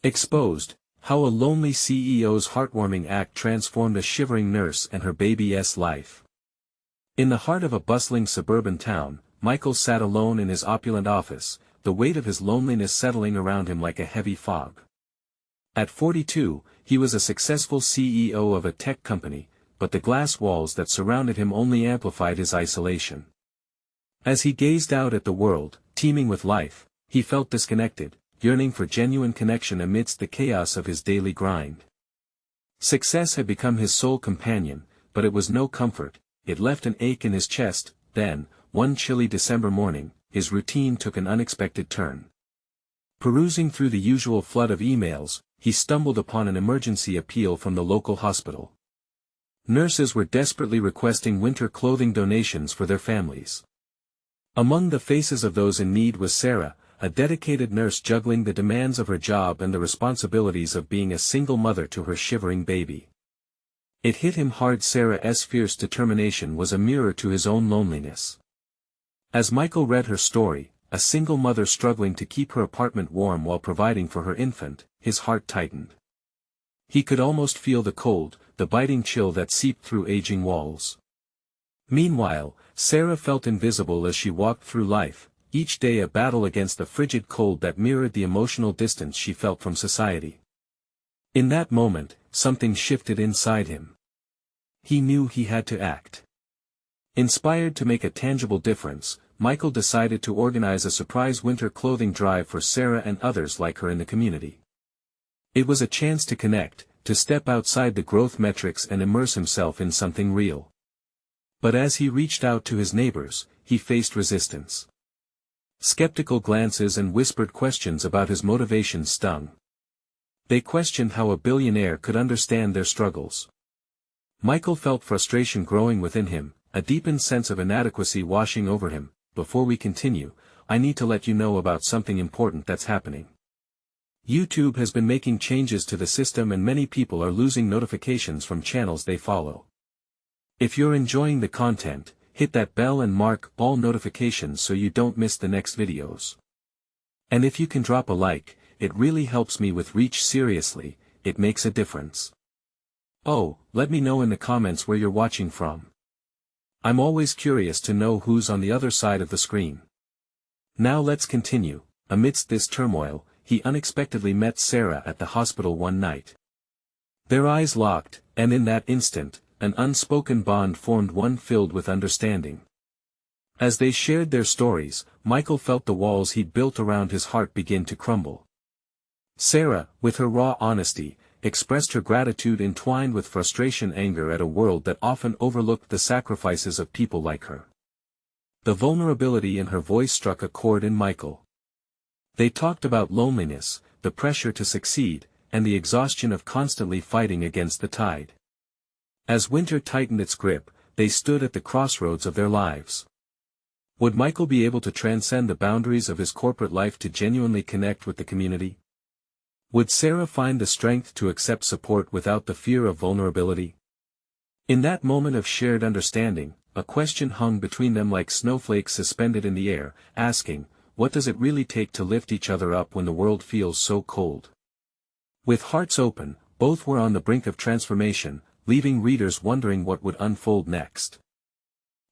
Exposed, how a lonely CEO's heartwarming act transformed a shivering nurse and her baby's life. In the heart of a bustling suburban town, Michael sat alone in his opulent office, the weight of his loneliness settling around him like a heavy fog. At 42, he was a successful CEO of a tech company, but the glass walls that surrounded him only amplified his isolation. As he gazed out at the world, teeming with life, he felt disconnected, yearning for genuine connection amidst the chaos of his daily grind. Success had become his sole companion, but it was no comfort. It left an ache in his chest. Then, one chilly December morning, his routine took an unexpected turn. Perusing through the usual flood of emails, he stumbled upon an emergency appeal from the local hospital. Nurses were desperately requesting winter clothing donations for their families. Among the faces of those in need was Sarah, a dedicated nurse juggling the demands of her job and the responsibilities of being a single mother to her shivering baby. It hit him hard. Sarah's fierce determination was a mirror to his own loneliness. As Michael read her story, a single mother struggling to keep her apartment warm while providing for her infant, his heart tightened. He could almost feel the cold, the biting chill that seeped through aging walls. Meanwhile, Sarah felt invisible as she walked through life, each day a battle against the frigid cold that mirrored the emotional distance she felt from society. In that moment, something shifted inside him. He knew he had to act. Inspired to make a tangible difference, Michael decided to organize a surprise winter clothing drive for Sarah and others like her in the community. It was a chance to connect, to step outside the growth metrics and immerse himself in something real. But as he reached out to his neighbors, he faced resistance. Skeptical glances and whispered questions about his motivations stung. They questioned how a billionaire could understand their struggles. Michael felt frustration growing within him, a deepened sense of inadequacy washing over him. Before we continue, I need to let you know about something important that's happening. YouTube has been making changes to the system and many people are losing notifications from channels they follow. If you're enjoying the content, hit that bell and mark all notifications so you don't miss the next videos. And if you can drop a like, it really helps me with reach. Seriously, it makes a difference. Oh, let me know in the comments where you're watching from. I'm always curious to know who's on the other side of the screen. Now let's continue. Amidst this turmoil, he unexpectedly met Sarah at the hospital one night. Their eyes locked, and in that instant, an unspoken bond formed, one filled with understanding. As they shared their stories, Michael felt the walls he'd built around his heart begin to crumble. Sarah, with her raw honesty, expressed her gratitude entwined with frustration, anger at a world that often overlooked the sacrifices of people like her. The vulnerability in her voice struck a chord in Michael. They talked about loneliness, the pressure to succeed, and the exhaustion of constantly fighting against the tide. As winter tightened its grip, they stood at the crossroads of their lives. Would Michael be able to transcend the boundaries of his corporate life to genuinely connect with the community? Would Sarah find the strength to accept support without the fear of vulnerability? In that moment of shared understanding, a question hung between them like snowflakes suspended in the air, asking, what does it really take to lift each other up when the world feels so cold? With hearts open, both were on the brink of transformation, leaving readers wondering what would unfold next.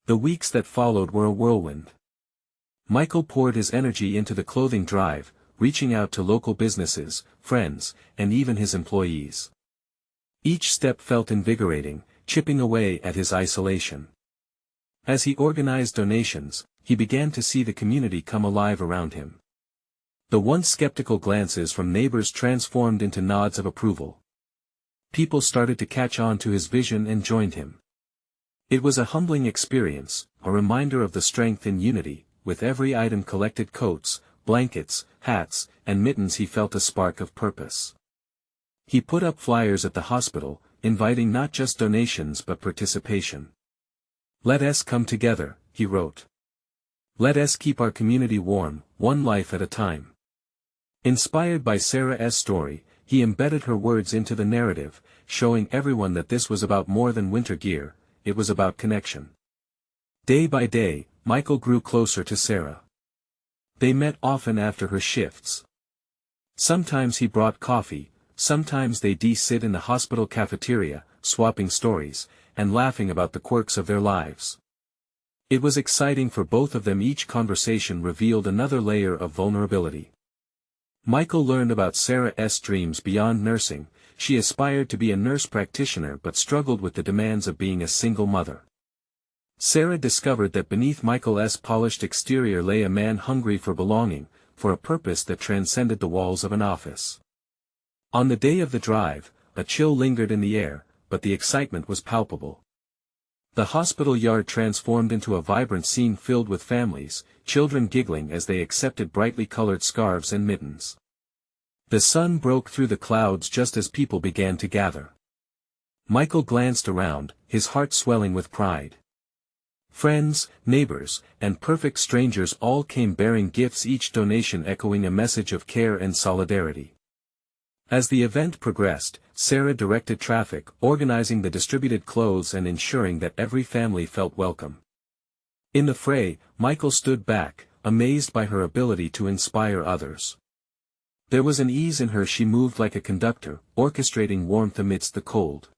The weeks that followed were a whirlwind. Michael poured his energy into the clothing drive, reaching out to local businesses, friends, and even his employees. Each step felt invigorating, chipping away at his isolation. As he organized donations, he began to see the community come alive around him. The once skeptical glances from neighbors transformed into nods of approval. People started to catch on to his vision and joined him. It was a humbling experience, a reminder of the strength in unity. With every item collected, coats, blankets, hats, and mittens, he felt a spark of purpose. He put up flyers at the hospital, inviting not just donations but participation. "Let us come together," he wrote. "Let us keep our community warm, one life at a time." Inspired by Sarah's story, he embedded her words into the narrative, showing everyone that this was about more than winter gear, it was about connection. Day by day, Michael grew closer to Sarah. They met often after her shifts. Sometimes he brought coffee, sometimes they'd sit in the hospital cafeteria, swapping stories, and laughing about the quirks of their lives. It was exciting for both of them. Each conversation revealed another layer of vulnerability. Michael learned about Sarah's dreams beyond nursing. She aspired to be a nurse practitioner but struggled with the demands of being a single mother. Sarah discovered that beneath Michael's polished exterior lay a man hungry for belonging, for a purpose that transcended the walls of an office. On the day of the drive, a chill lingered in the air, but the excitement was palpable. The hospital yard transformed into a vibrant scene filled with families, children giggling as they accepted brightly colored scarves and mittens. The sun broke through the clouds just as people began to gather. Michael glanced around, his heart swelling with pride. Friends, neighbors, and perfect strangers all came bearing gifts, each donation echoing a message of care and solidarity. As the event progressed, Sarah directed traffic, organizing the distributed clothes and ensuring that every family felt welcome. In the fray, Michael stood back, amazed by her ability to inspire others. There was an ease in her. She moved like a conductor, orchestrating warmth amidst the cold.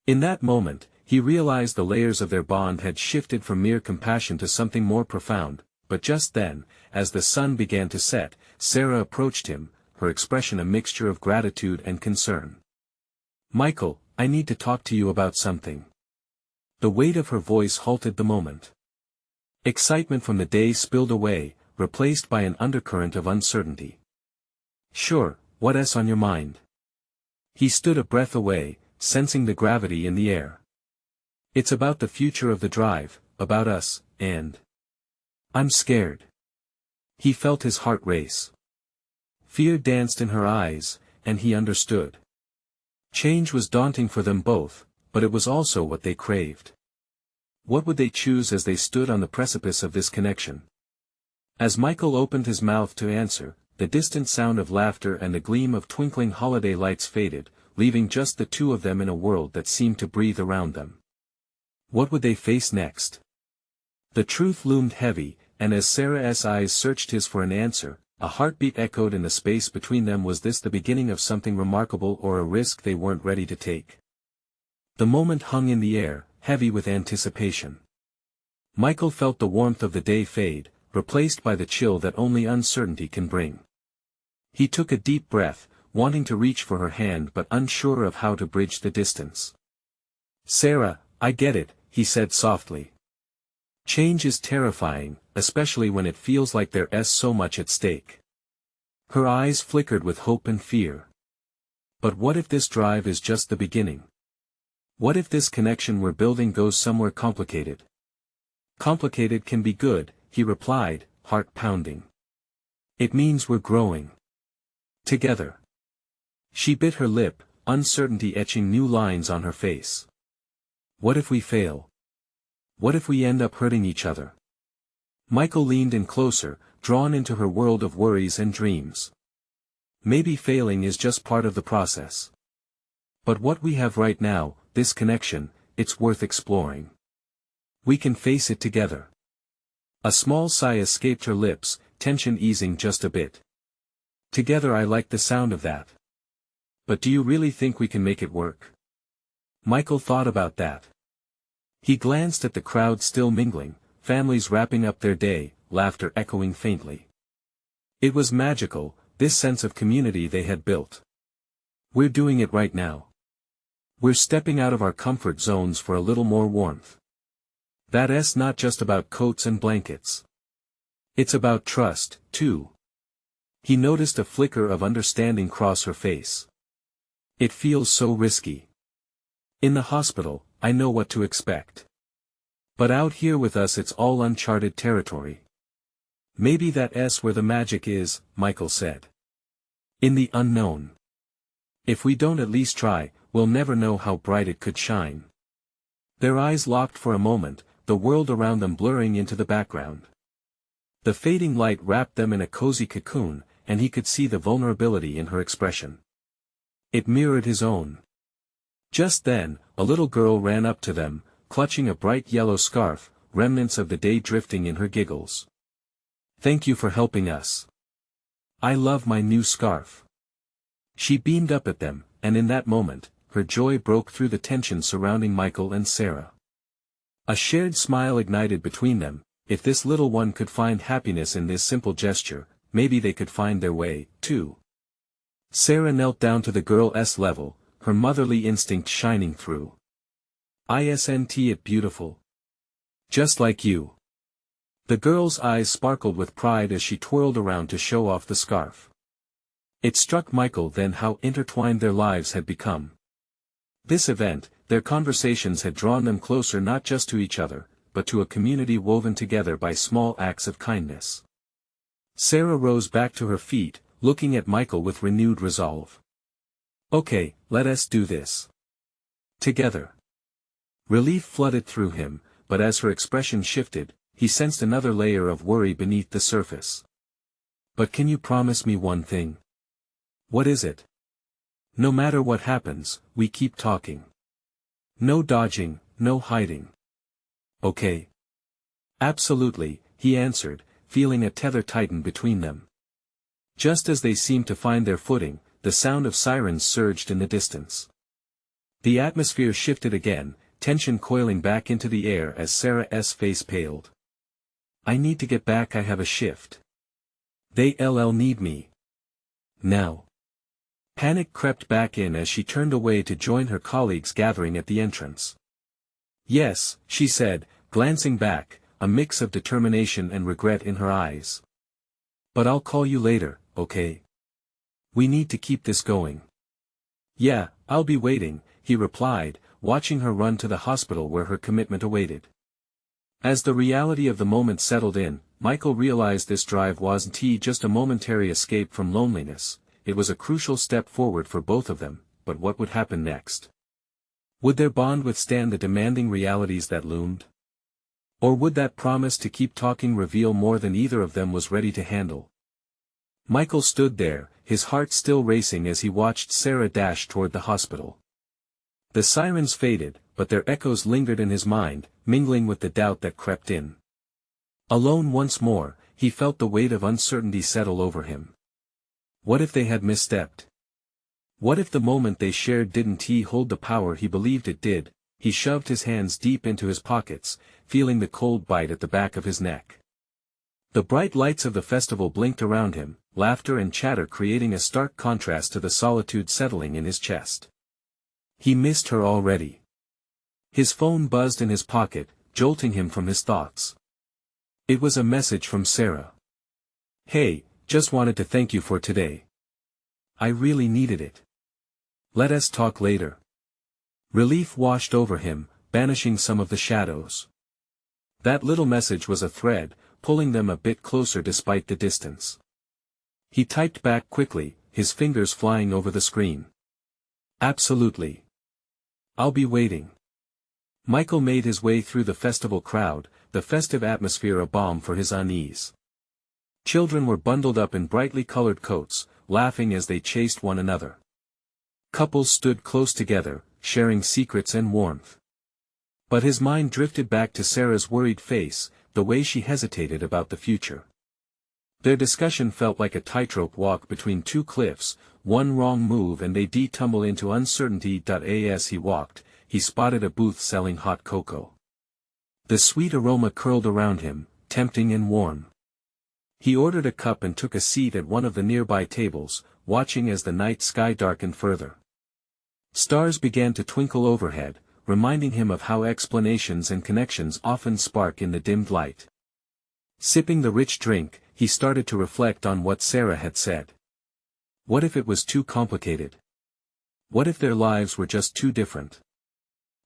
In that moment, he realized the layers of their bond had shifted from mere compassion to something more profound, but just then, as the sun began to set, Sarah approached him, her expression a mixture of gratitude and concern. "Michael, I need to talk to you about something." The weight of her voice halted the moment. Excitement from the day spilled away, replaced by an undercurrent of uncertainty. "Sure, what's on your mind?" He stood a breath away, sensing the gravity in the air. "It's about the future of the drive, about us, and I'm scared." He felt his heart race. Fear danced in her eyes, and he understood. Change was daunting for them both, but it was also what they craved. What would they choose as they stood on the precipice of this connection? As Michael opened his mouth to answer, the distant sound of laughter and the gleam of twinkling holiday lights faded, leaving just the two of them in a world that seemed to breathe around them. What would they face next? The truth loomed heavy, and as Sarah's eyes searched his for an answer, a heartbeat echoed in the space between them. Was this the beginning of something remarkable or a risk they weren't ready to take? The moment hung in the air, heavy with anticipation. Michael felt the warmth of the day fade, replaced by the chill that only uncertainty can bring. He took a deep breath, wanting to reach for her hand but unsure of how to bridge the distance. "Sarah, I get it," he said softly. "Change is terrifying, especially when it feels like there's so much at stake." Her eyes flickered with hope and fear. "But what if this drive is just the beginning? What if this connection we're building goes somewhere complicated?" "Complicated can be good," he replied, heart pounding. "It means we're growing together." She bit her lip, uncertainty etching new lines on her face. "What if we fail? What if we end up hurting each other?" Michael leaned in closer, drawn into her world of worries and dreams. "Maybe failing is just part of the process. But what we have right now, this connection, it's worth exploring. We can face it together." A small sigh escaped her lips, tension easing just a bit. "Together, I like the sound of that. But do you really think we can make it work?" Michael thought about that. He glanced at the crowd still mingling, families wrapping up their day, laughter echoing faintly. It was magical, this sense of community they had built. "We're doing it right now. We're stepping out of our comfort zones for a little more warmth. That's not just about coats and blankets. It's about trust, too." He noticed a flicker of understanding cross her face. "It feels so risky. In the hospital, I know what to expect. But out here with us it's all uncharted territory." "Maybe that's where the magic is," Michael said. "In the unknown. If we don't at least try, we'll never know how bright it could shine." Their eyes locked for a moment, the world around them blurring into the background. The fading light wrapped them in a cozy cocoon, and he could see the vulnerability in her expression. It mirrored his own. Just then, a little girl ran up to them, clutching a bright yellow scarf, remnants of the day drifting in her giggles. "Thank you for helping us. I love my new scarf." She beamed up at them, and in that moment, her joy broke through the tension surrounding Michael and Sarah. A shared smile ignited between them. If this little one could find happiness in this simple gesture, maybe they could find their way, too. Sarah knelt down to the girl's level, her motherly instinct shining through. "Isn't it beautiful? Just like you." The girl's eyes sparkled with pride as she twirled around to show off the scarf. It struck Michael then how intertwined their lives had become. This event, their conversations had drawn them closer not just to each other, but to a community woven together by small acts of kindness. Sarah rose back to her feet, looking at Michael with renewed resolve. "Okay, let us do this. Together." Relief flooded through him, but as her expression shifted, he sensed another layer of worry beneath the surface. "But can you promise me one thing?" "What is it?" "No matter what happens, we keep talking. No dodging, no hiding." "Okay." "Absolutely," he answered, feeling a tether tighten between them. Just as they seemed to find their footing, the sound of sirens surged in the distance. The atmosphere shifted again, tension coiling back into the air as Sarah's face paled. "I need to get back, I have a shift. They'll need me. Now." Panic crept back in as she turned away to join her colleagues gathering at the entrance. "Yes," she said, glancing back, a mix of determination and regret in her eyes. "But I'll call you later, okay? We need to keep this going." "Yeah, I'll be waiting," he replied, watching her run to the hospital where her commitment awaited. As the reality of the moment settled in, Michael realized this drive wasn't just a momentary escape from loneliness. It was a crucial step forward for both of them, but what would happen next? Would their bond withstand the demanding realities that loomed? Or would that promise to keep talking reveal more than either of them was ready to handle? Michael stood there, his heart still racing as he watched Sarah dash toward the hospital. The sirens faded, but their echoes lingered in his mind, mingling with the doubt that crept in. Alone once more, he felt the weight of uncertainty settle over him. What if they had misstepped? What if the moment they shared didn't hold the power he believed it did? He shoved his hands deep into his pockets, feeling the cold bite at the back of his neck. The bright lights of the festival blinked around him, laughter and chatter creating a stark contrast to the solitude settling in his chest. He missed her already. His phone buzzed in his pocket, jolting him from his thoughts. It was a message from Sarah. "Hey, just wanted to thank you for today. I really needed it. Let us talk later." Relief washed over him, banishing some of the shadows. That little message was a thread, pulling them a bit closer despite the distance. He typed back quickly, his fingers flying over the screen. "Absolutely. I'll be waiting." Michael made his way through the festival crowd, the festive atmosphere a balm for his unease. Children were bundled up in brightly colored coats, laughing as they chased one another. Couples stood close together, sharing secrets and warmth. But his mind drifted back to Sarah's worried face, the way she hesitated about the future. Their discussion felt like a tightrope walk between two cliffs, one wrong move and they'd tumble into uncertainty. As he walked, he spotted a booth selling hot cocoa. The sweet aroma curled around him, tempting and warm. He ordered a cup and took a seat at one of the nearby tables, watching as the night sky darkened further. Stars began to twinkle overhead, reminding him of how explanations and connections often spark in the dimmed light. Sipping the rich drink, he started to reflect on what Sarah had said. What if it was too complicated? What if their lives were just too different?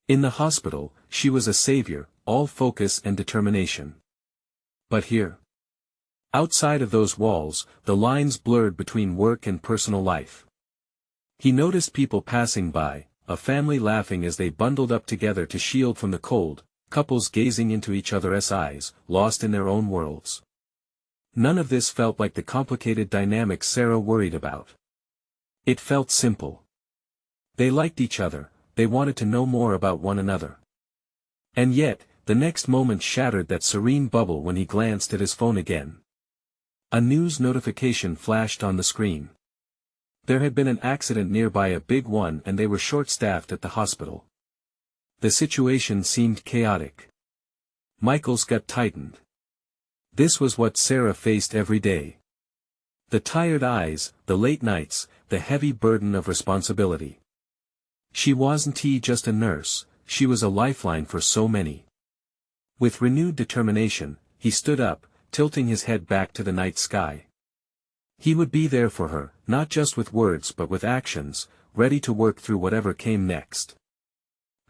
In the hospital, she was a savior, all focus and determination. But here, outside of those walls, the lines blurred between work and personal life. He noticed people passing by, a family laughing as they bundled up together to shield from the cold, couples gazing into each other's eyes, lost in their own worlds. None of this felt like the complicated dynamics Sarah worried about. It felt simple. They liked each other, they wanted to know more about one another. And yet, the next moment shattered that serene bubble when he glanced at his phone again. A news notification flashed on the screen. There had been an accident nearby, a big one, and they were short-staffed at the hospital. The situation seemed chaotic. Michael's gut tightened. This was what Sarah faced every day. The tired eyes, the late nights, the heavy burden of responsibility. She wasn't just a nurse, she was a lifeline for so many. With renewed determination, he stood up, tilting his head back to the night sky. He would be there for her, not just with words but with actions, ready to work through whatever came next.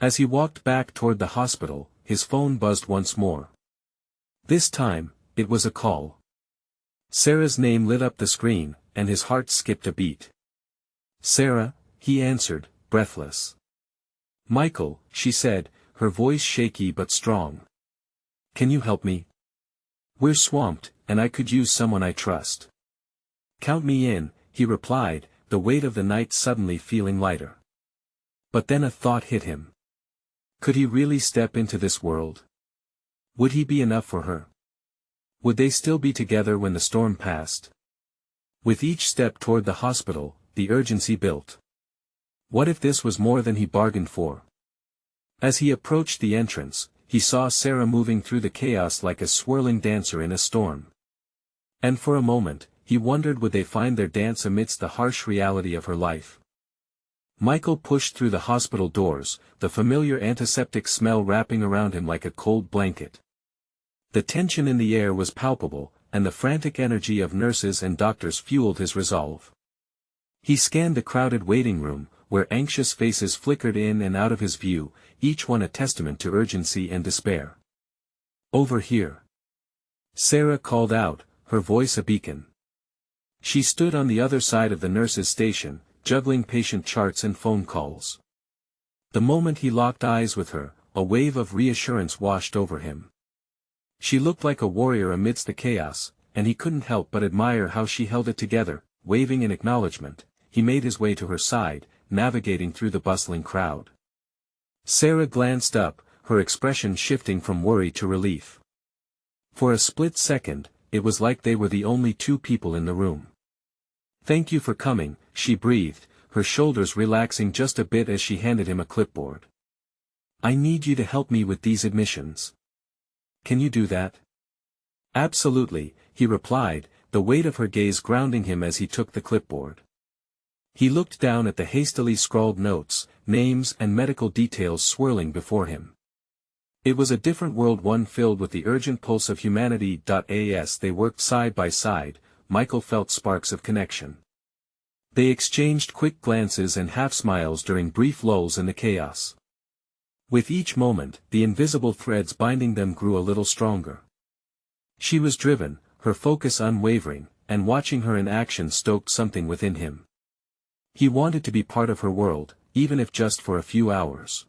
As he walked back toward the hospital, his phone buzzed once more. This time, it was a call. Sarah's name lit up the screen, and his heart skipped a beat. "Sarah," he answered, breathless. "Michael," she said, her voice shaky but strong. "Can you help me? We're swamped, and I could use someone I trust." "Count me in," he replied, the weight of the night suddenly feeling lighter. But then a thought hit him. Could he really step into this world? Would he be enough for her? Would they still be together when the storm passed? With each step toward the hospital, the urgency built. What if this was more than he bargained for? As he approached the entrance, he saw Sarah moving through the chaos like a swirling dancer in a storm. And for a moment, he wondered, would they find their dance amidst the harsh reality of her life? Michael pushed through the hospital doors, the familiar antiseptic smell wrapping around him like a cold blanket. The tension in the air was palpable, and the frantic energy of nurses and doctors fueled his resolve. He scanned the crowded waiting room, where anxious faces flickered in and out of his view, each one a testament to urgency and despair. "Over here." Sarah called out, her voice a beacon. She stood on the other side of the nurse's station, juggling patient charts and phone calls. The moment he locked eyes with her, a wave of reassurance washed over him. She looked like a warrior amidst the chaos, and he couldn't help but admire how she held it together. Waving in acknowledgement, he made his way to her side, navigating through the bustling crowd. Sarah glanced up, her expression shifting from worry to relief. For a split second, it was like they were the only two people in the room. "Thank you for coming," she breathed, her shoulders relaxing just a bit as she handed him a clipboard. "I need you to help me with these admissions. Can you do that?" "Absolutely," he replied, the weight of her gaze grounding him as he took the clipboard. He looked down at the hastily scrawled notes, names and medical details swirling before him. It was a different world, one filled with the urgent pulse of humanity. As they worked side by side, Michael felt sparks of connection. They exchanged quick glances and half-smiles during brief lulls in the chaos. With each moment, the invisible threads binding them grew a little stronger. She was driven, her focus unwavering, and watching her in action stoked something within him. He wanted to be part of her world, even if just for a few hours.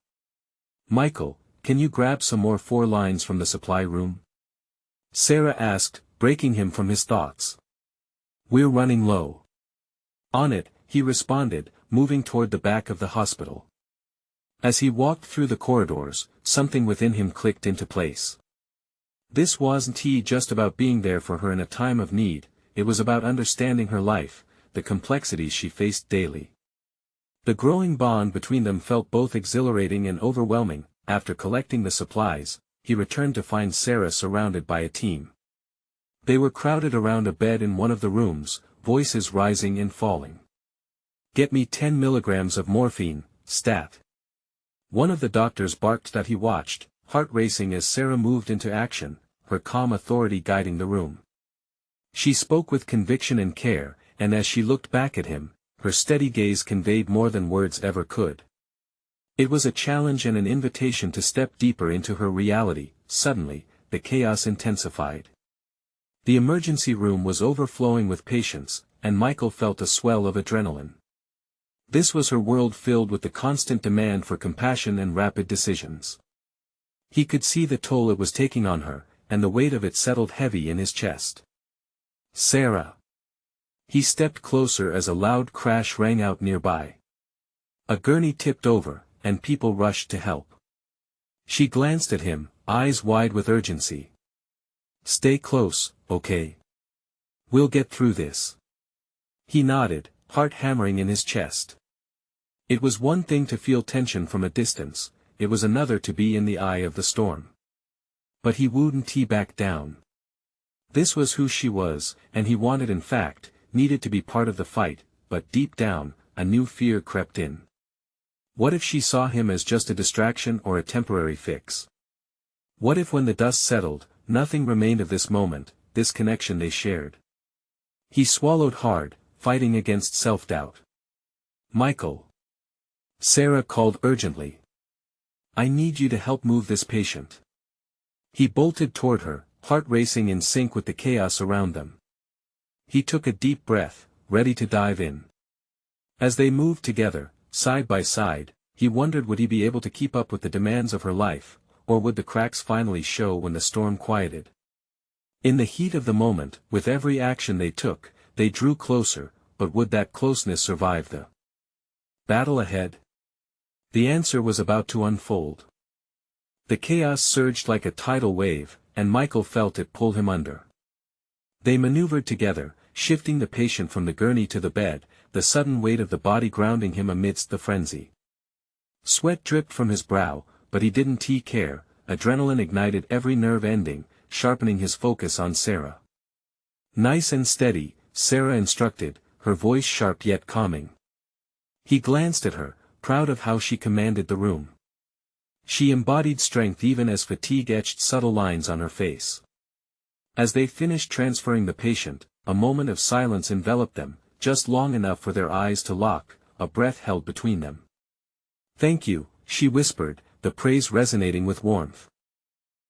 "Michael, can you grab some more 4 lines from the supply room?" Sarah asked, breaking him from his thoughts. "We're running low." "On it," he responded, moving toward the back of the hospital. As he walked through the corridors, something within him clicked into place. This wasn't just about being there for her in a time of need, it was about understanding her life, the complexities she faced daily. The growing bond between them felt both exhilarating and overwhelming. After collecting the supplies, he returned to find Sarah surrounded by a team. They were crowded around a bed in one of the rooms, voices rising and falling. "Get me 10 milligrams of morphine, stat." One of the doctors barked that he watched, heart racing as Sarah moved into action, her calm authority guiding the room. She spoke with conviction and care, and as she looked back at him, her steady gaze conveyed more than words ever could. It was a challenge and an invitation to step deeper into her reality. Suddenly, the chaos intensified. The emergency room was overflowing with patients, and Michael felt a swell of adrenaline. This was her world, filled with the constant demand for compassion and rapid decisions. He could see the toll it was taking on her, and the weight of it settled heavy in his chest. "Sarah." He stepped closer as a loud crash rang out nearby. A gurney tipped over, and people rushed to help. She glanced at him, eyes wide with urgency. "Stay close, okay? We'll get through this." He nodded, heart hammering in his chest. It was one thing to feel tension from a distance, it was another to be in the eye of the storm. But he wouldn't back down. This was who she was, and he wanted, in fact, needed to be part of the fight, but deep down, a new fear crept in. What if she saw him as just a distraction or a temporary fix? What if when the dust settled, nothing remained of this moment, this connection they shared? He swallowed hard, fighting against self-doubt. "Michael." Sarah called urgently. "I need you to help move this patient." He bolted toward her, heart racing in sync with the chaos around them. He took a deep breath, ready to dive in. As they moved together, side by side, he wondered would he be able to keep up with the demands of her life, or would the cracks finally show when the storm quieted? In the heat of the moment, with every action they took, they drew closer, but would that closeness survive the battle ahead? The answer was about to unfold. The chaos surged like a tidal wave, and Michael felt it pull him under. They maneuvered together, shifting the patient from the gurney to the bed, the sudden weight of the body grounding him amidst the frenzy. Sweat dripped from his brow, but he didn't care, adrenaline ignited every nerve ending, sharpening his focus on Sarah. "Nice and steady," Sarah instructed, her voice sharp yet calming. He glanced at her, proud of how she commanded the room. She embodied strength even as fatigue etched subtle lines on her face. As they finished transferring the patient, a moment of silence enveloped them, just long enough for their eyes to lock, a breath held between them. "Thank you," she whispered, the praise resonating with warmth.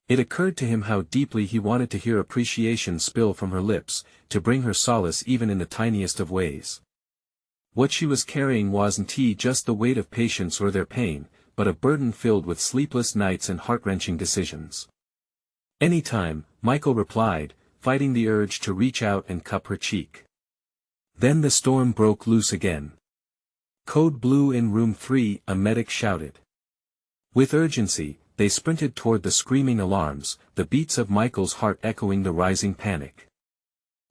It occurred to him how deeply he wanted to hear appreciation spill from her lips, to bring her solace even in the tiniest of ways. What she was carrying wasn't just the weight of patients or their pain, but a burden filled with sleepless nights and heart-wrenching decisions. "Anytime," Michael replied, fighting the urge to reach out and cup her cheek. Then the storm broke loose again. "Code blue in room 3, a medic shouted. With urgency, they sprinted toward the screaming alarms, the beats of Michael's heart echoing the rising panic.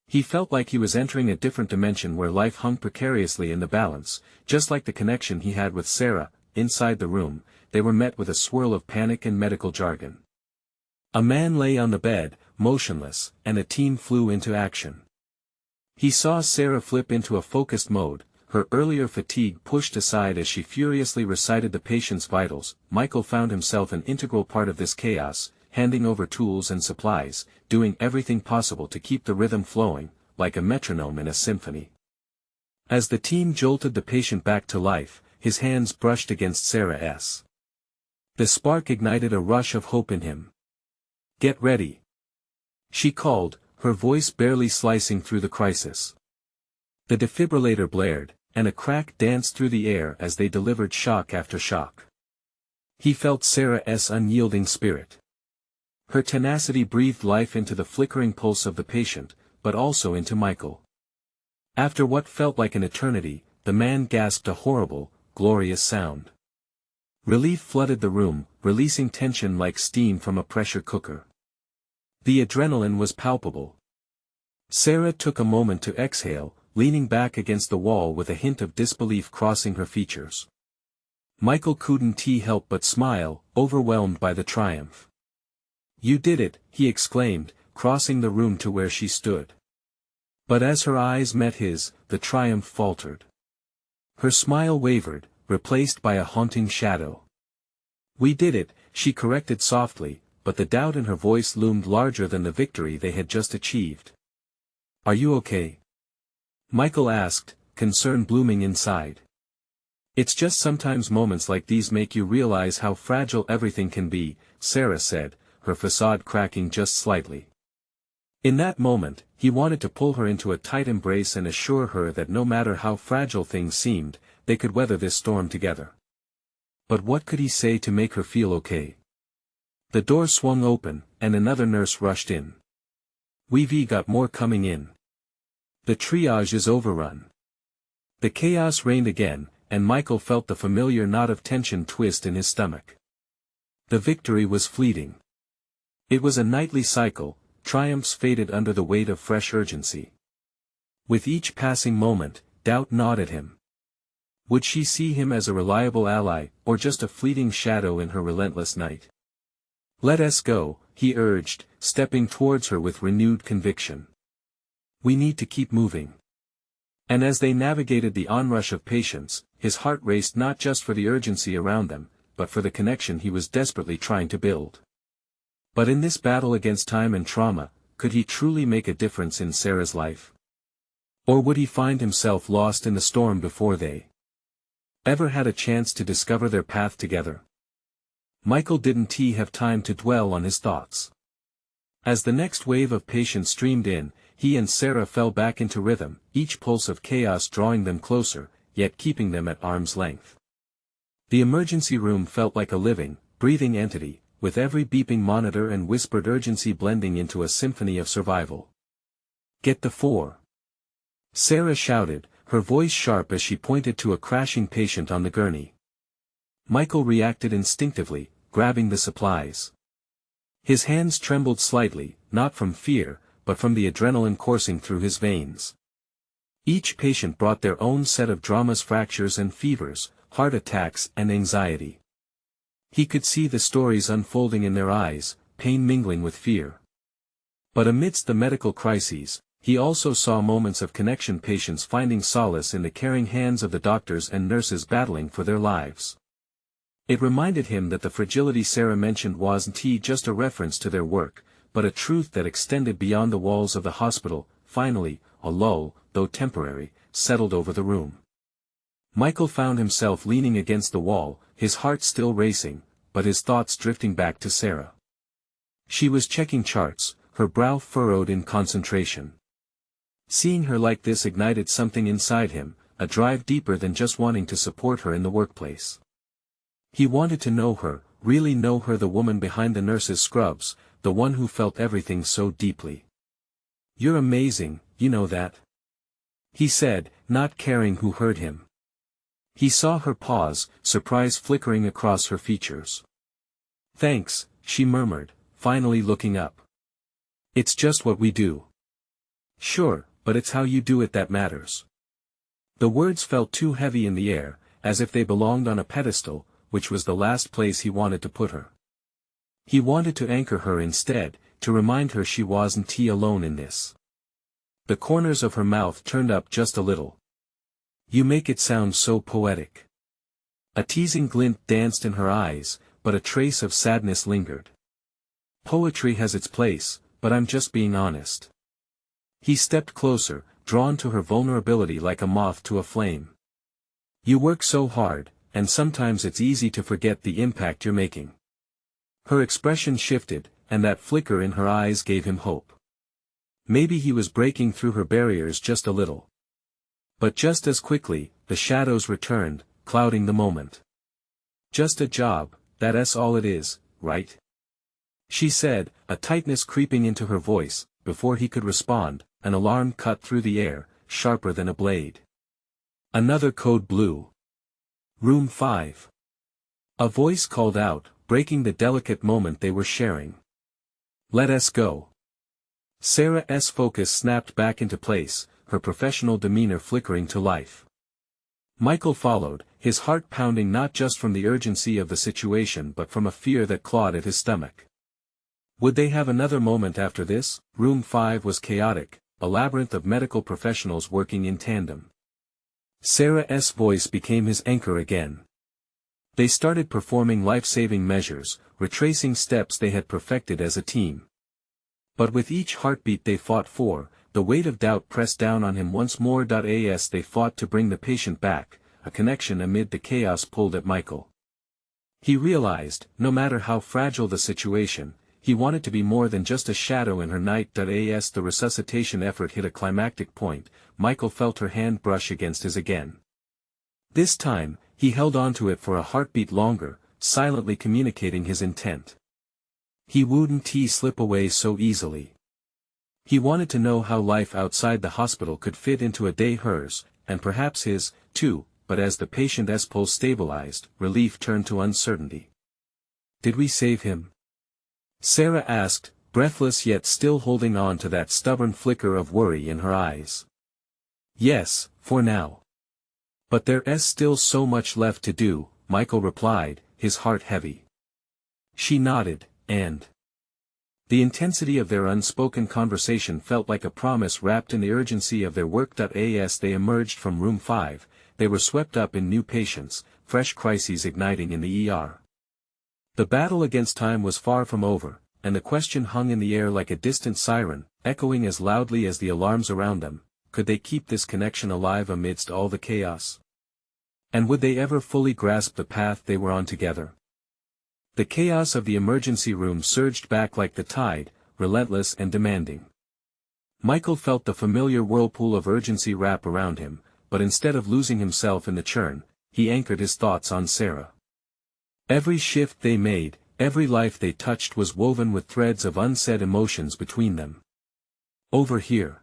He felt like he was entering a different dimension where life hung precariously in the balance, just like the connection he had with Sarah. Inside the room, they were met with a swirl of panic and medical jargon. A man lay on the bed, motionless, and a team flew into action. He saw Sarah flip into a focused mode, her earlier fatigue pushed aside as she furiously recited the patient's vitals. Michael found himself an integral part of this chaos, handing over tools and supplies, doing everything possible to keep the rhythm flowing, like a metronome in a symphony. As the team jolted the patient back to life, his hands brushed against Sarah's. The spark ignited a rush of hope in him. "Get ready," she called, her voice barely slicing through the crisis. The defibrillator blared, and a crack danced through the air as they delivered shock after shock. He felt Sarah's unyielding spirit. Her tenacity breathed life into the flickering pulse of the patient, but also into Michael. After what felt like an eternity, the man gasped a horrible, glorious sound. Relief flooded the room, releasing tension like steam from a pressure cooker. The adrenaline was palpable. Sarah took a moment to exhale, leaning back against the wall with a hint of disbelief crossing her features. Michael couldn't help but smile, overwhelmed by the triumph. "You did it," he exclaimed, crossing the room to where she stood. But as her eyes met his, the triumph faltered. Her smile wavered, replaced by a haunting shadow. "We did it," she corrected softly, but the doubt in her voice loomed larger than the victory they had just achieved. "Are you okay?" Michael asked, concern blooming inside. "It's just sometimes moments like these make you realize how fragile everything can be," Sarah said, her facade cracking just slightly. In that moment, he wanted to pull her into a tight embrace and assure her that no matter how fragile things seemed, they could weather this storm together. But what could he say to make her feel okay? The door swung open, and another nurse rushed in. "We've got more coming in. The triage is overrun." The chaos reigned again, and Michael felt the familiar knot of tension twist in his stomach. The victory was fleeting. It was a nightly cycle, triumphs faded under the weight of fresh urgency. With each passing moment, doubt gnawed at him. Would she see him as a reliable ally, or just a fleeting shadow in her relentless night? "Let us go," he urged, stepping towards her with renewed conviction. "We need to keep moving." And as they navigated the onrush of patients, his heart raced not just for the urgency around them, but for the connection he was desperately trying to build. But in this battle against time and trauma, could he truly make a difference in Sarah's life? Or would he find himself lost in the storm before they ever had a chance to discover their path together? Michael didn't have time to dwell on his thoughts. As the next wave of patients streamed in, he and Sarah fell back into rhythm, each pulse of chaos drawing them closer, yet keeping them at arm's length. The emergency room felt like a living, breathing entity, with every beeping monitor and whispered urgency blending into a symphony of survival. "Get the 4." Sarah shouted, her voice sharp as she pointed to a crashing patient on the gurney. Michael reacted instinctively, grabbing the supplies. His hands trembled slightly, not from fear, but from the adrenaline coursing through his veins. Each patient brought their own set of dramas, fractures and fevers, heart attacks and anxiety. He could see the stories unfolding in their eyes, pain mingling with fear. But amidst the medical crises, he also saw moments of connection, patients finding solace in the caring hands of the doctors and nurses battling for their lives. It reminded him that the fragility Sarah mentioned wasn't just a reference to their work, but a truth that extended beyond the walls of the hospital. Finally, a lull, though temporary, settled over the room. Michael found himself leaning against the wall, his heart still racing, but his thoughts drifting back to Sarah. She was checking charts, her brow furrowed in concentration. Seeing her like this ignited something inside him, a drive deeper than just wanting to support her in the workplace. He wanted to know her, really know her, the woman behind the nurse's scrubs, the one who felt everything so deeply. "You're amazing, you know that?" he said, not caring who heard him. He saw her pause, surprise flickering across her features. "Thanks," she murmured, finally looking up. "It's just what we do." "Sure, but it's how you do it that matters." The words felt too heavy in the air, as if they belonged on a pedestal, which was the last place he wanted to put her. He wanted to anchor her instead, to remind her she wasn't alone in this. The corners of her mouth turned up just a little. "You make it sound so poetic." A teasing glint danced in her eyes, but a trace of sadness lingered. "Poetry has its place, but I'm just being honest." He stepped closer, drawn to her vulnerability like a moth to a flame. "You work so hard, and sometimes it's easy to forget the impact you're making." Her expression shifted, and that flicker in her eyes gave him hope. Maybe he was breaking through her barriers just a little. But just as quickly, the shadows returned, clouding the moment. "Just a job, that's all it is, right?" she said, a tightness creeping into her voice. Before he could respond, an alarm cut through the air, sharper than a blade. Another code blue. "Room 5. A voice called out, breaking the delicate moment they were sharing. "Let us go." Sarah's focus snapped back into place, her professional demeanor flickering to life. Michael followed, his heart pounding not just from the urgency of the situation but from a fear that clawed at his stomach. Would they have another moment after this? Room 5 was chaotic, a labyrinth of medical professionals working in tandem. Sarah's voice became his anchor again. They started performing life-saving measures, retracing steps they had perfected as a team. But with each heartbeat they fought for, the weight of doubt pressed down on him once more. As they fought to bring the patient back, a connection amid the chaos pulled at Michael. He realized, no matter how fragile the situation, he wanted to be more than just a shadow in her night. As the resuscitation effort hit a climactic point, Michael felt her hand brush against his again. This time, he held onto it for a heartbeat longer, silently communicating his intent. He wouldn't slip away so easily. He wanted to know how life outside the hospital could fit into a day, hers, and perhaps his, too. But as the patient's pulse stabilized, relief turned to uncertainty. "Did we save him?" Sarah asked, breathless yet still holding on to that stubborn flicker of worry in her eyes. Yes, for now. But there's still so much left to do, Michael replied, his heart heavy. She nodded, and the intensity of their unspoken conversation felt like a promise wrapped in the urgency of their work. As they emerged from room 5, they were swept up in new patients, fresh crises igniting in the ER. The battle against time was far from over, and the question hung in the air like a distant siren, echoing as loudly as the alarms around them: could they keep this connection alive amidst all the chaos? And would they ever fully grasp the path they were on together? The chaos of the emergency room surged back like the tide, relentless and demanding. Michael felt the familiar whirlpool of urgency wrap around him, but instead of losing himself in the churn, he anchored his thoughts on Sarah. Every shift they made, every life they touched was woven with threads of unsaid emotions between them. "Over here,"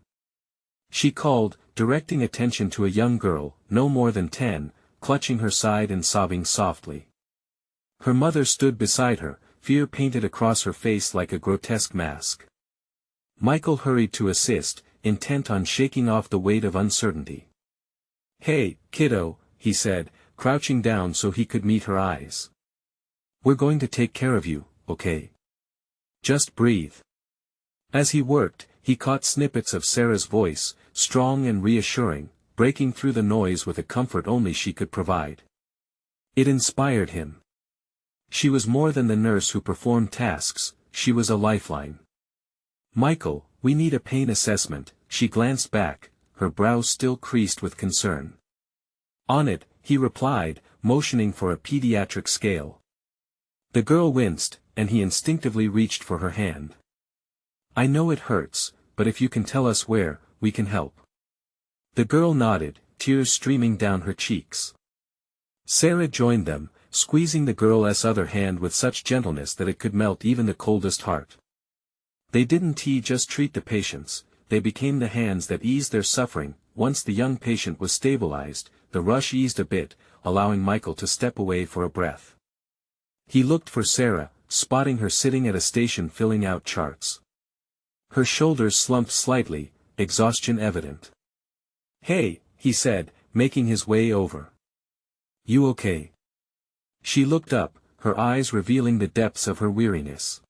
she called, directing attention to a young girl, no more than 10, clutching her side and sobbing softly. Her mother stood beside her, fear painted across her face like a grotesque mask. Michael hurried to assist, intent on shaking off the weight of uncertainty. "Hey, kiddo," he said, crouching down so he could meet her eyes. "We're going to take care of you, okay? Just breathe." As he worked, he caught snippets of Sarah's voice, strong and reassuring, breaking through the noise with a comfort only she could provide. It inspired him. She was more than the nurse who performed tasks, she was a lifeline. "Michael, we need a pain assessment," she glanced back, her brows still creased with concern. "On it," he replied, motioning for a pediatric scale. The girl winced, and he instinctively reached for her hand. "I know it hurts, but if you can tell us where, we can help." The girl nodded, tears streaming down her cheeks. Sarah joined them, squeezing the girl's other hand with such gentleness that it could melt even the coldest heart. They didn't just treat the patients, they became the hands that eased their suffering. Once the young patient was stabilized, the rush eased a bit, allowing Michael to step away for a breath. He looked for Sarah, spotting her sitting at a station filling out charts. Her shoulders slumped slightly, exhaustion evident. "Hey," he said, making his way over. "You okay?" She looked up, her eyes revealing the depths of her weariness.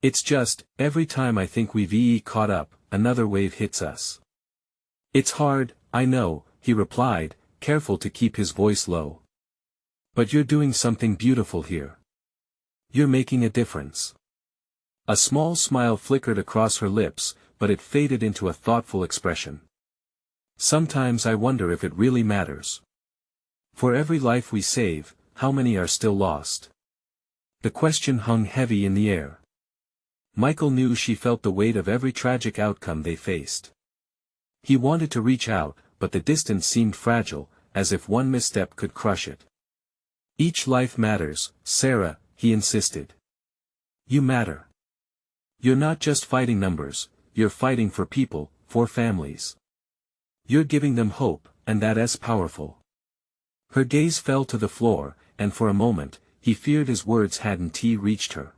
"It's just, every time I think we've caught up, another wave hits us." "It's hard, I know," he replied, careful to keep his voice low. "But you're doing something beautiful here. You're making a difference." A small smile flickered across her lips, but it faded into a thoughtful expression. "Sometimes I wonder if it really matters. For every life we save, how many are still lost?" The question hung heavy in the air. Michael knew she felt the weight of every tragic outcome they faced. He wanted to reach out, but the distance seemed fragile, as if one misstep could crush it. "Each life matters, Sarah," he insisted. "You matter. You're not just fighting numbers, you're fighting for people, for families. You're giving them hope, and that's powerful." Her gaze fell to the floor, and for a moment, he feared his words hadn't reached her.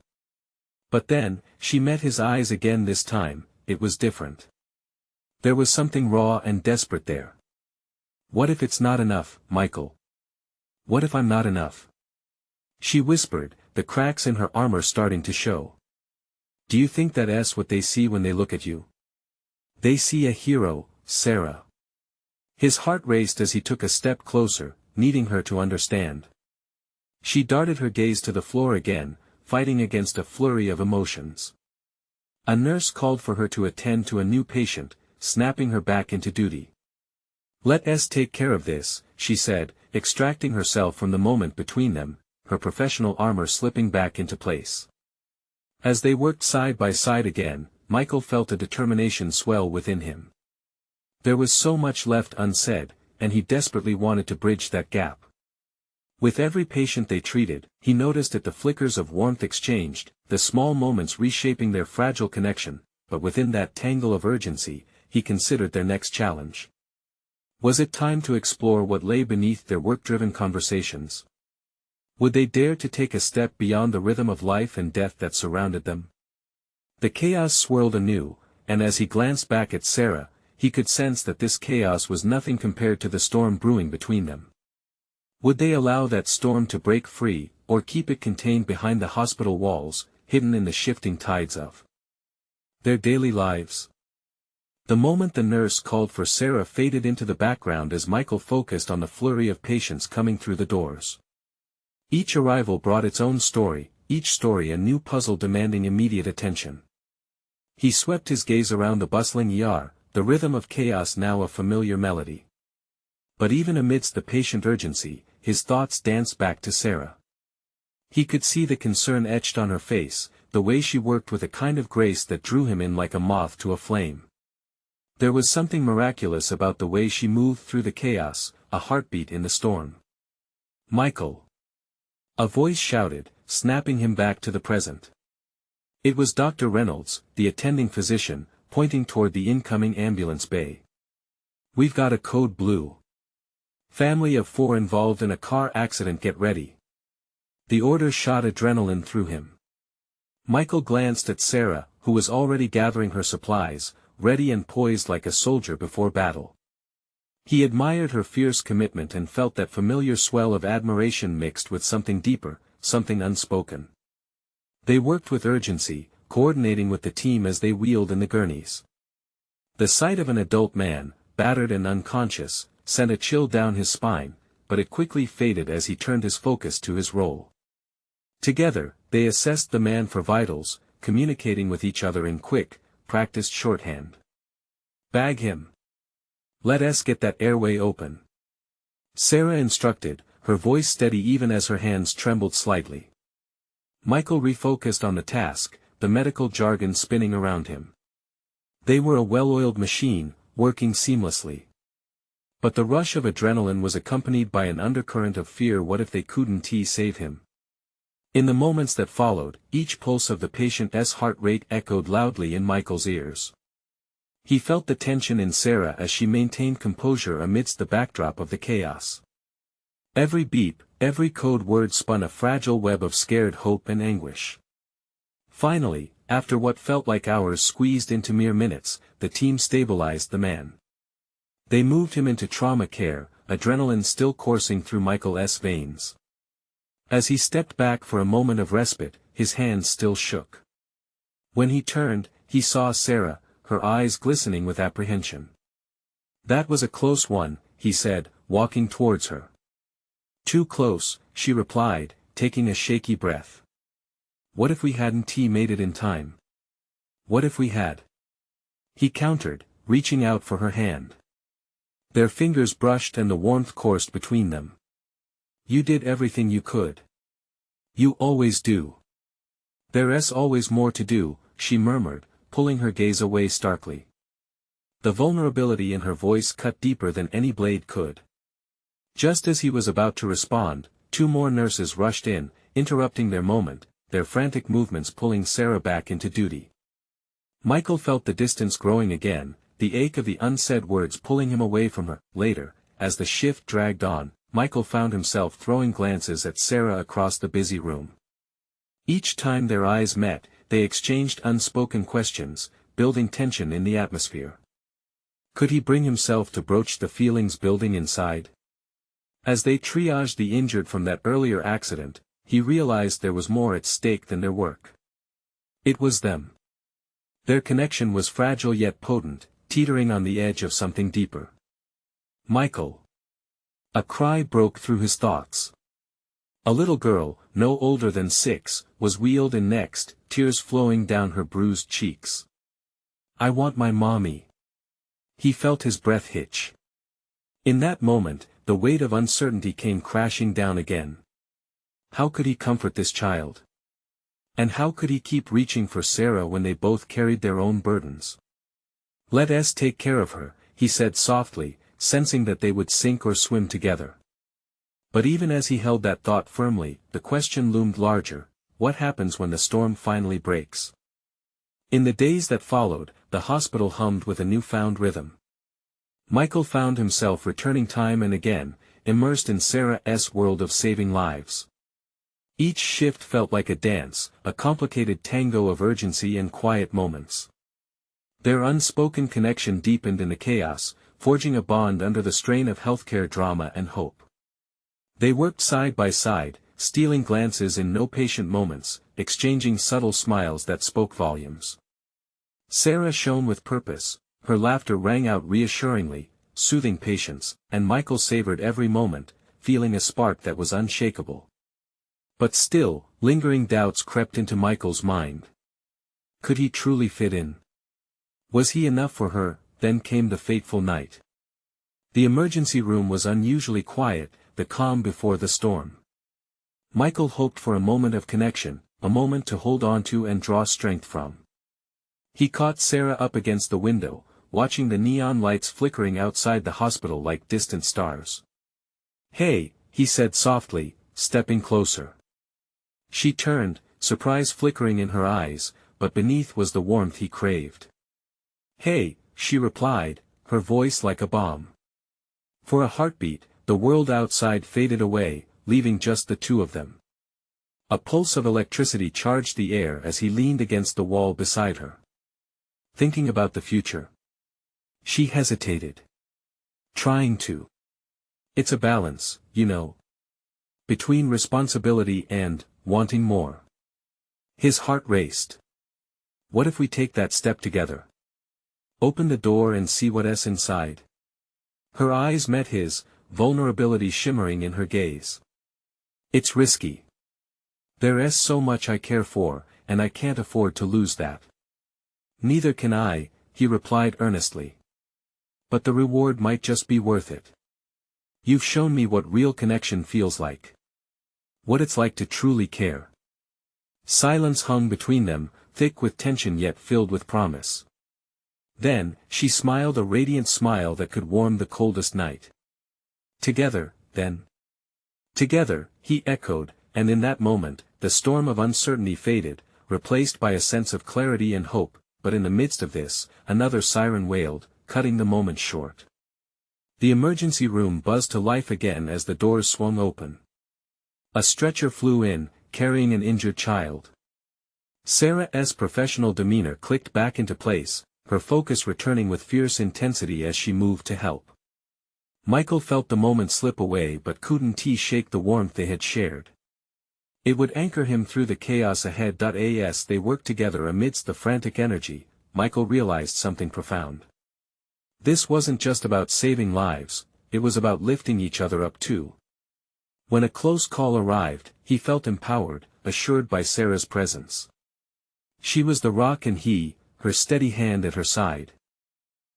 But then, she met his eyes again. This time, it was different. There was something raw and desperate there. "What if it's not enough, Michael? What if I'm not enough?" She whispered, the cracks in her armor starting to show. "Do you think that's what they see when they look at you? They see a hero, Sarah." His heart raced as he took a step closer, needing her to understand. She darted her gaze to the floor again, fighting against a flurry of emotions. A nurse called for her to attend to a new patient, snapping her back into duty. "Let's take care of this," she said, extracting herself from the moment between them, her professional armor slipping back into place. As they worked side by side again, Michael felt a determination swell within him. There was so much left unsaid, and he desperately wanted to bridge that gap. With every patient they treated, he noticed the flickers of warmth exchanged, the small moments reshaping their fragile connection, but within that tangle of urgency, he considered their next challenge. Was it time to explore what lay beneath their work-driven conversations? Would they dare to take a step beyond the rhythm of life and death that surrounded them? The chaos swirled anew, and as he glanced back at Sarah, he could sense that this chaos was nothing compared to the storm brewing between them. Would they allow that storm to break free, or keep it contained behind the hospital walls, hidden in the shifting tides of their daily lives? The moment the nurse called for Sarah faded into the background as Michael focused on the flurry of patients coming through the doors. Each arrival brought its own story, each story a new puzzle demanding immediate attention. He swept his gaze around the bustling ER, the rhythm of chaos now a familiar melody. But even amidst the patient urgency, his thoughts danced back to Sarah. He could see the concern etched on her face, the way she worked with a kind of grace that drew him in like a moth to a flame. There was something miraculous about the way she moved through the chaos, a heartbeat in the storm. "Michael!" A voice shouted, snapping him back to the present. It was Dr. Reynolds, the attending physician, pointing toward the incoming ambulance bay. "We've got a code blue. Family of 4 involved in a car accident, get ready." The order shot adrenaline through him. Michael glanced at Sarah, who was already gathering her supplies, ready and poised like a soldier before battle. He admired her fierce commitment and felt that familiar swell of admiration mixed with something deeper, something unspoken. They worked with urgency, coordinating with the team as they wheeled in the gurneys. The sight of an adult man, battered and unconscious, sent a chill down his spine, but it quickly faded as he turned his focus to his role. Together, they assessed the man for vitals, communicating with each other in quick, practiced shorthand. "Bag him. Let us get that airway open," Sarah instructed, her voice steady even as her hands trembled slightly. Michael refocused on the task, the medical jargon spinning around him. They were a well-oiled machine, working seamlessly. But the rush of adrenaline was accompanied by an undercurrent of fear. What if they couldn't save him? In the moments that followed, each pulse of the patient's heart rate echoed loudly in Michael's ears. He felt the tension in Sarah as she maintained composure amidst the backdrop of the chaos. Every beep, every code word spun a fragile web of scared hope and anguish. Finally, after what felt like hours squeezed into mere minutes, the team stabilized the man. They moved him into trauma care, adrenaline still coursing through Michael's veins. As he stepped back for a moment of respite, his hands still shook. When he turned, he saw Sarah, her eyes glistening with apprehension. "That was a close one," he said, walking towards her. "Too close," she replied, taking a shaky breath. "What if we hadn't made it in time? What if we had?" He countered, reaching out for her hand. Their fingers brushed and the warmth coursed between them. "You did everything you could. You always do." "There's always more to do," she murmured, pulling her gaze away starkly. The vulnerability in her voice cut deeper than any blade could. Just as he was about to respond, 2 more nurses rushed in, interrupting their moment, their frantic movements pulling Sarah back into duty. Michael felt the distance growing again, the ache of the unsaid words pulling him away from her. Later, as the shift dragged on, Michael found himself throwing glances at Sarah across the busy room. Each time their eyes met, they exchanged unspoken questions, building tension in the atmosphere. Could he bring himself to broach the feelings building inside? As they triaged the injured from that earlier accident, he realized there was more at stake than their work. It was them. Their connection was fragile yet potent, teetering on the edge of something deeper. "Michael!" A cry broke through his thoughts. A little girl, no older than 6, was wheeled in next, tears flowing down her bruised cheeks. "I want my mommy." He felt his breath hitch. In that moment, the weight of uncertainty came crashing down again. How could he comfort this child? And how could he keep reaching for Sarah when they both carried their own burdens? "Let us take care of her," he said softly, sensing that they would sink or swim together. But even as he held that thought firmly, the question loomed larger: what happens when the storm finally breaks? In the days that followed, the hospital hummed with a newfound rhythm. Michael found himself returning time and again, immersed in Sarah's world of saving lives. Each shift felt like a dance, a complicated tango of urgency and quiet moments. Their unspoken connection deepened in the chaos, forging a bond under the strain of healthcare drama and hope. They worked side by side, stealing glances in no patient moments, exchanging subtle smiles that spoke volumes. Sarah shone with purpose, her laughter rang out reassuringly, soothing patients, and Michael savored every moment, feeling a spark that was unshakable. But still, lingering doubts crept into Michael's mind. Could he truly fit in? Was he enough for her? Then came the fateful night. The emergency room was unusually quiet, the calm before the storm. Michael hoped for a moment of connection, a moment to hold on to and draw strength from. He caught Sarah up against the window, watching the neon lights flickering outside the hospital like distant stars. "Hey," he said softly, stepping closer. She turned, surprise flickering in her eyes, but beneath was the warmth he craved. "Hey," she replied, her voice like a bomb. For a heartbeat, the world outside faded away, leaving just the two of them. A pulse of electricity charged the air as he leaned against the wall beside her. Thinking about the future. She hesitated. Trying to. It's a balance, you know. Between responsibility and wanting more. His heart raced. What if we take that step together? Open the door and see what's inside. Her eyes met his, vulnerability shimmering in her gaze. It's risky. There's so much I care for, and I can't afford to lose that. Neither can I, he replied earnestly. But the reward might just be worth it. You've shown me what real connection feels like. What it's like to truly care. Silence hung between them, thick with tension yet filled with promise. Then, she smiled a radiant smile that could warm the coldest night. Together, then. Together, he echoed, and in that moment, the storm of uncertainty faded, replaced by a sense of clarity and hope, but in the midst of this, another siren wailed, cutting the moment short. The emergency room buzzed to life again as the doors swung open. A stretcher flew in, carrying an injured child. Sarah's professional demeanor clicked back into place, her focus returning with fierce intensity as she moved to help. Michael felt the moment slip away but couldn't shake the warmth they had shared. It would anchor him through the chaos ahead. As they worked together amidst the frantic energy, Michael realized something profound. This wasn't just about saving lives, it was about lifting each other up too. When a close call arrived, he felt empowered, assured by Sarah's presence. She was the rock and he, her steady hand at her side.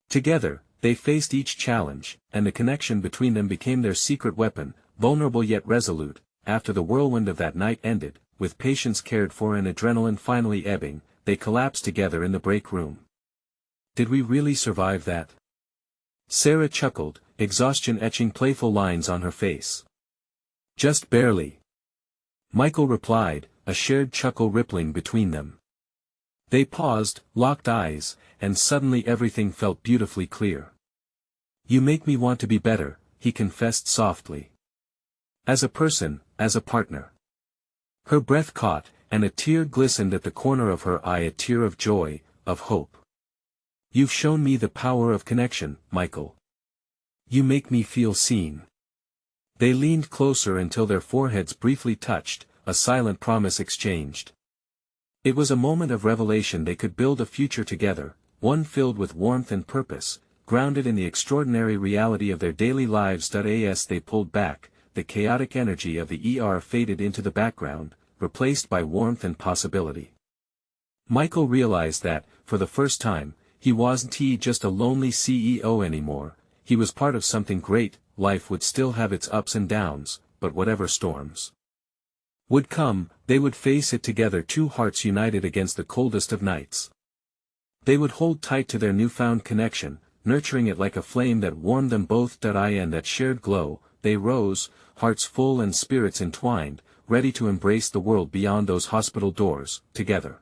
Together, they faced each challenge, and the connection between them became their secret weapon, vulnerable yet resolute. After the whirlwind of that night ended, with patients cared for and adrenaline finally ebbing, they collapsed together in the break room. Did we really survive that? Sarah chuckled, exhaustion etching playful lines on her face. Just barely. Michael replied, a shared chuckle rippling between them. They paused, locked eyes, and suddenly everything felt beautifully clear. You make me want to be better, he confessed softly. As a person, as a partner. Her breath caught, and a tear glistened at the corner of her eye, a tear of joy, of hope. You've shown me the power of connection, Michael. You make me feel seen. They leaned closer until their foreheads briefly touched, a silent promise exchanged. It was a moment of revelation. They could build a future together, one filled with warmth and purpose, grounded in the extraordinary reality of their daily lives. As they pulled back, the chaotic energy of the ER faded into the background, replaced by warmth and possibility. Michael realized that, for the first time, he wasn't just a lonely CEO anymore, he was part of something great. Life would still have its ups and downs, but whatever storms would come, they would face it together, two hearts united against the coldest of nights. They would hold tight to their newfound connection, nurturing it like a flame that warmed them both. In that shared glow, they rose, hearts full and spirits entwined, ready to embrace the world beyond those hospital doors, together.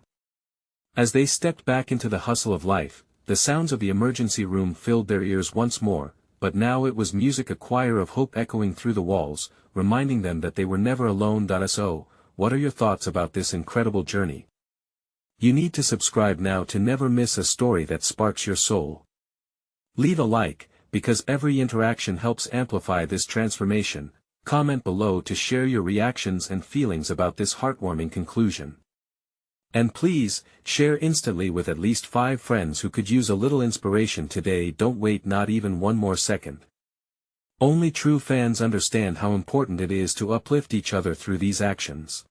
As they stepped back into the hustle of life, the sounds of the emergency room filled their ears once more, but now it was music, a choir of hope echoing through the walls, reminding them that they were never alone. So, what are your thoughts about this incredible journey? You need to subscribe now to never miss a story that sparks your soul. Leave a like, because every interaction helps amplify this transformation. Comment below to share your reactions and feelings about this heartwarming conclusion. And please, share instantly with at least 5 friends who could use a little inspiration today. Don't wait not even one more second. Only true fans understand how important it is to uplift each other through these actions.